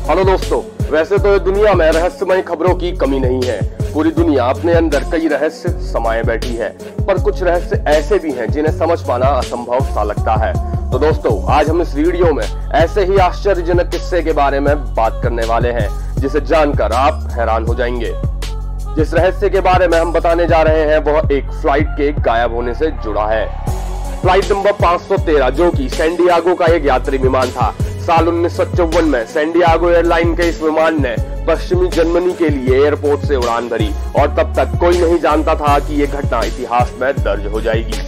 Hello दोस्तों, वैसे तो दुनिया में रहस्यमय खबरों की कमी नहीं है। पूरी दुनिया अपने अंदर कई रहस्य समाये बैठी है, पर कुछ रहस्य ऐसे भी हैं जिन्हें समझ पाना असंभव सा लगता है। तो दोस्तों, आज हम इस वीडियो में ऐसे ही आश्चर्यजनक किस्से के बारे में बात करने वाले हैं जिसे जानकर आप हैरान हो जाएंगे। जिस रहस्य के बारे में हम बताने जा रहे हैं वह एक फ्लाइट के गायब होने से जुड़ा है। फ्लाइट नंबर 513 जो कि सैन डिएगो का एक यात्री विमान था। साल 1954 में सैन डिएगो एयरलाइन के इस विमान ने पश्चिमी जर्मनी के लिए एयरपोर्ट से उड़ान भरी और तब तक कोई नहीं जानता था कि यह घटना इतिहास में दर्ज हो जाएगी।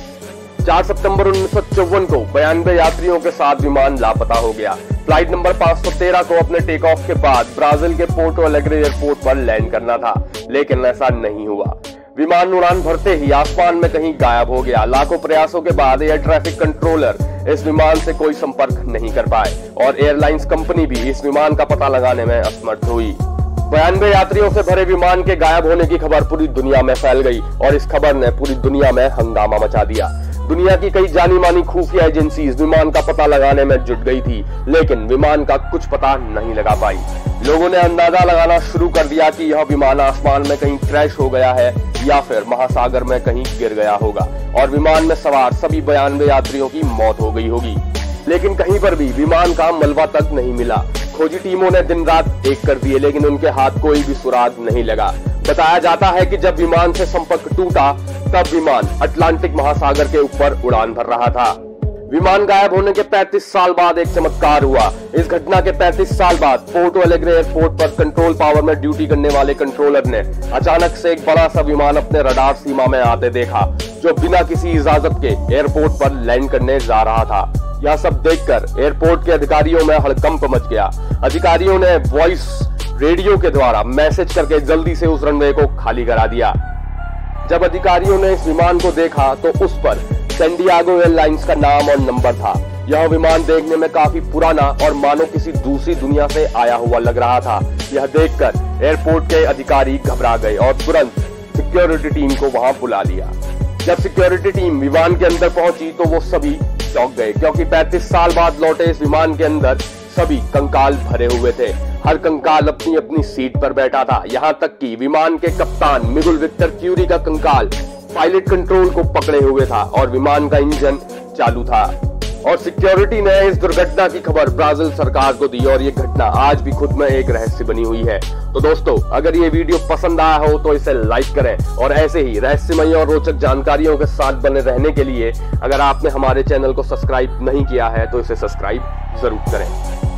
4 सितंबर 1954 को 92 यात्रियों के साथ विमान लापता हो गया। फ्लाइट नंबर 513 को अपने टेक ऑफ के बाद ब्राजील के पोर्टो एलेग्रे एयरपोर्ट पर लैंड करना था, लेकिन ऐसा नहीं हुआ। विमान उड़ान भरते ही आसमान में कहीं गायब हो गया। लाखों प्रयासों के बाद एयर ट्रैफिक कंट्रोलर इस विमान से कोई संपर्क नहीं कर पाए और एयरलाइंस कंपनी भी इस विमान का पता लगाने में असमर्थ हुई। 92 यात्रियों से भरे विमान के गायब होने की खबर पूरी दुनिया में फैल गई और इस खबर ने पूरी दुनिया में हंगामा मचा दिया। दुनिया की कई जानी मानी खुफिया एजेंसी इस विमान का पता लगाने में जुट गई थी, लेकिन विमान का कुछ पता नहीं लगा पाई। लोगों ने अंदाजा लगाना शुरू कर दिया कि यह विमान आसमान में कहीं क्रैश हो गया है या फिर महासागर में कहीं गिर गया होगा और विमान में सवार सभी 92 यात्रियों की मौत हो गई होगी। लेकिन कहीं पर भी विमान का मलबा तक नहीं मिला। खोजी टीमों ने दिन रात एक कर दिए, लेकिन उनके हाथ कोई भी सुराग नहीं लगा। बताया जाता है कि जब विमान से संपर्क टूटा तब विमान अटलांटिक महासागर के ऊपर उड़ान भर रहा था। विमान गायब होने के 35 साल बाद एक चमत्कार हुआ। इस घटना के 35 साल बाद पोर्टो एलेग्रे एयरपोर्ट पर कंट्रोल टावर में ड्यूटी करने वाले कंट्रोलर ने अचानक से एक बड़ा सा विमान अपने रडार सीमा में आते देखा, जो बिना किसी इजाजत के एयरपोर्ट पर लैंड करने जा रहा था। यह सब देखकर एयरपोर्ट के अधिकारियों में हड़कंप मच गया। अधिकारियों ने वॉइस रेडियो के द्वारा मैसेज करके जल्दी से उस रनवे को खाली करा दिया। जब अधिकारियों ने इस विमान को देखा तो उस पर सैन डिएगो एयरलाइंस का नाम और नंबर था। यह विमान देखने में काफी पुराना और मानो किसी दूसरी दुनिया से आया हुआ लग रहा था। यह देखकर एयरपोर्ट के अधिकारी घबरा गए और तुरंत सिक्योरिटी टीम को वहां बुला लिया। जब सिक्योरिटी टीम विमान के अंदर पहुंची तो वो सभी चौंक गए, क्योंकि 35 साल बाद लौटे इस विमान के अंदर सभी कंकाल भरे हुए थे। हर कंकाल अपनी अपनी सीट पर बैठा था। यहाँ तक कि विमान के कप्तान मिगुल विक्टर क्यूरी का कंकाल पायलट कंट्रोल को पकड़े हुए था और विमान का इंजन चालू था। और सिक्योरिटी ने इस दुर्घटना की खबर ब्राजील सरकार को दी और ये घटना आज भी खुद में एक रहस्य बनी हुई है। तो दोस्तों, अगर ये वीडियो पसंद आया हो तो इसे लाइक करें और ऐसे ही रहस्यमय और रोचक जानकारियों के साथ बने रहने के लिए अगर आपने हमारे चैनल को सब्सक्राइब नहीं किया है तो इसे सब्सक्राइब जरूर करें।